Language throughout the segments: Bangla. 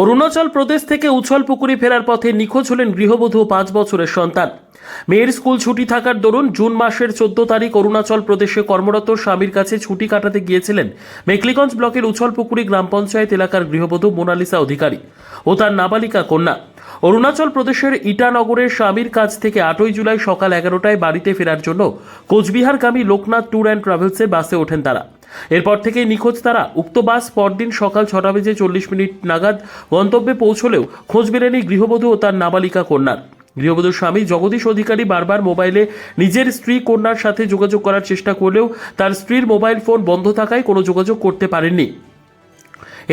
অরুণাচল প্রদেশ থেকে উছলপুকুরি ফেরার পথে নিখোঁজ হলেন গৃহবধূ 5 বছরের সন্তান। মেয়ের স্কুল ছুটি থাকার দরুন জুন মাসের 14 তারিখ অরুণাচল প্রদেশে কর্মরত স্বামীর কাছে ছুটি কাটাতে গিয়েছিলেন মেকলিগঞ্জ ব্লকের উছলপুকুরি গ্রাম পঞ্চায়েত এলাকার গৃহবধূ মোনালিসা অধিকারী ও তার নাবালিকা কন্যা। অরুণাচল প্রদেশের ইটানগরের স্বামীর কাছ থেকে 8ই জুলাই সকাল 11টায় বাড়িতে ফেরার জন্য কোচবিহারগামী লোকনাথ ট্যুর অ্যান্ড ট্রাভেলসের বাসে ওঠেন তারা। এরপর থেকেই নিখোঁজ তারা। উক্ত বাস পরদিন সকাল 6:40 নাগাদ গন্তব্যে পৌঁছলেও খোঁজ মেলেনি গৃহবধূ ও তার নাবালিকা কন্যার। গৃহবধূর স্বামী জগদীশ অধিকারী বারবার মোবাইলে নিজের স্ত্রী কন্যার সাথে যোগাযোগ করার চেষ্টা করলেও তার স্ত্রীর মোবাইল ফোন বন্ধ থাকায় কোনো যোগাযোগ করতে পারেননি।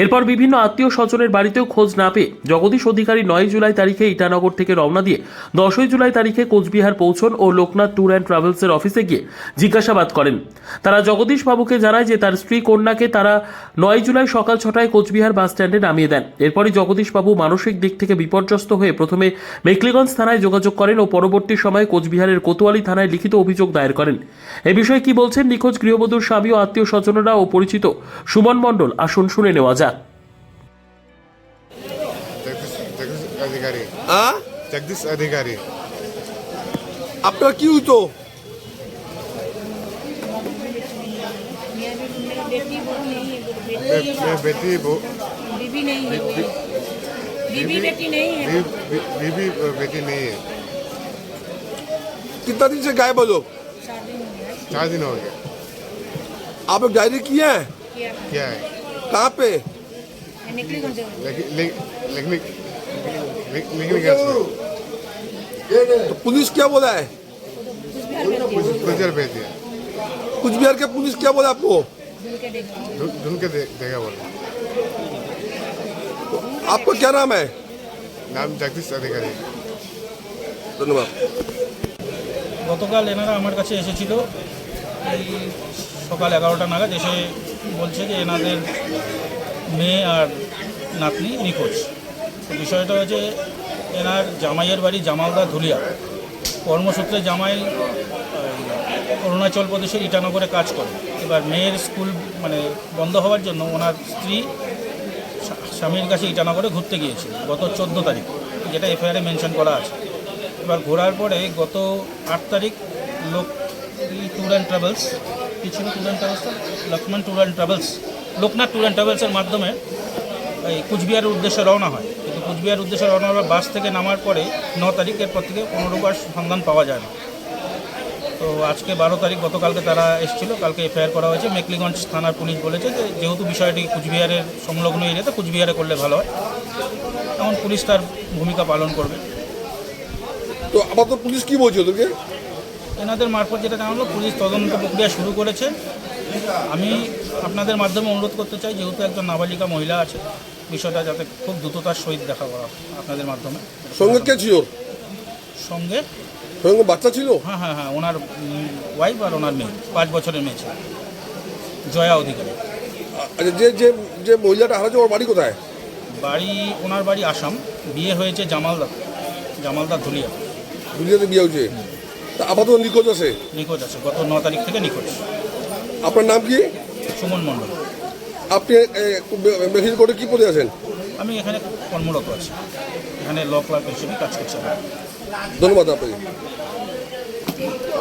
এরপর বিভিন্ন আত্মীয় স্বজনের বাড়িতেও খোঁজ না পেয়ে জগদীশ অধিকারী 9 জুলাই তারিখে ইটানগর থেকে রওনা দিয়ে 10ই জুলাই তারিখে কোচবিহার পৌঁছন ও লোকনাথ ট্যুর অ্যান্ড ট্রাভেলসের অফিসে গিয়ে জিজ্ঞাসাবাদ করেন। তারা জগদীশ বাবুকে জানায় যে তার স্ত্রী কন্যাকে তারা 9 জুলাই সকাল 6টায় কোচবিহার বাস স্ট্যান্ডে নামিয়ে দেন। এরপরই জগদীশ বাবু মানসিক দিক থেকে বিপর্যস্ত হয়ে প্রথমে মেকলিগঞ্জ থানায় যোগাযোগ করেন ও পরবর্তী সময়ে কোচবিহারের কোতোয়ালি থানায় লিখিত অভিযোগ দায়ের করেন। এ বিষয়ে কি বলছেন নিখোঁজ গৃহবধূর স্বামী ও আত্মীয় স্বজনেরা ও পরিচিত সুমন মণ্ডল, আসুন শুনে নেওয়া যাক। जगदीश अधिकारी আপনার কি হইতো? बेटी बीबी नहीं है, बीबी बेटी नहीं है। बीबी बेटी नहीं है। कितना दिन से गायब हो लोग? 4 दिन हो गया। आप लोग डायरी किए हैं? क्या है? कहाँ पे? निकली कौन से? लिखने गया तो पुलिस क्या बोला है? कुछ भेज दिया। कुछ बिहार के पुलिस क्या बोला आपको? ढूंढ के देगा बोला। तो आपका क्या नाम है? नाम जगदीश अधिकारी। ধন্যবাদ। গতকাল এনারা আমার কাছে এসেছিল এই সকাল 11টা নাগাদ, এসে বলছে যে এনাদের মেয়ে আর নাতনি নিখোঁজ। তো বিষয়টা হচ্ছে এনার জামাইয়ের বাড়ি জামালদা ধুলিয়া। কর্মসূত্রে জামাই অরুণাচল প্রদেশের ইটানগরে কাজ করে। এবার মেয়ের স্কুল বন্ধ হওয়ার জন্য ওনার স্ত্রী স্বামীর কাছে ইটানগরে ঘুরতে গিয়েছিল গত 14 তারিখ, যেটা এফআইআরে মেনশন করা আছে। এবার ঘোরার পরে গত 8 তারিখ ট্যুর অ্যান্ড ট্রাভেলস, কী ছিল tour and travels, Loknath tour and ট্রাভেলসের মাধ্যমে এই কুচবিহারের উদ্দেশ্যে রওনা হয়। কিন্তু কুচবিহার উদ্দেশ্যে রওনা হওয়ার বাস থেকে নামার পরে 9 তারিখের পর থেকে কোনো রূপার সন্ধান পাওয়া যায় না। তো আজকে 12 তারিখ, গতকালকে তারা এসেছিল, কালকে এফআইআর করা হয়েছে। মেকলিগঞ্জ থানার পুলিশ বলেছে যে যেহেতু বিষয়টি কুচবিহারের সংলগ্ন এরিয়াতে কুচবিহারে করলে ভালো হয়, এখন পুলিশ তার ভূমিকা পালন করবে। তো আপাতত পুলিশ কি বলছে তোকে? এনাদের মারফত যেটা জানালো, পুলিশ তদন্ত প্রক্রিয়া শুরু করেছে। আমি আপনাদের মাধ্যমে অনুরোধ করতে চাই, যেহেতু একজন নাবালিকা মহিলা আছে, বিষয়টা যাতে খুব দ্রুততার সহিত দেখা করা আপনাদের মাধ্যমে। সঙ্গে কে ছিল? সঙ্গে বাচ্চা ছিল? হ্যাঁ, ওনার ওয়াইফ আর ওনার মেয়ে, 5 বছরের মেয়ে ছিল, জয়া অধিকারী। আচ্ছা, যে যে যে মহিলাটা হারাচ্ছে ওর বাড়ি কোথায়? ওনার বাড়ি আসাম, বিয়ে হয়েছে জামালদা ধুলিয়া। দুনিয়াতে বিয়ে হয়েছে। তা আপাতত নিখোঁজ আছে? নিখোঁজ আছে, গত 9 তারিখ থেকে নিখোঁজ। আপনার নাম কি? সুমন মণ্ডল। আপনি মেশিন কোর্টে কি পদে আছেন? আমি এখানে কর্মরত আছি, এখানে ল ক্লার্ক হিসেবে কাজ করছি। ধন্যবাদ আপনাকে।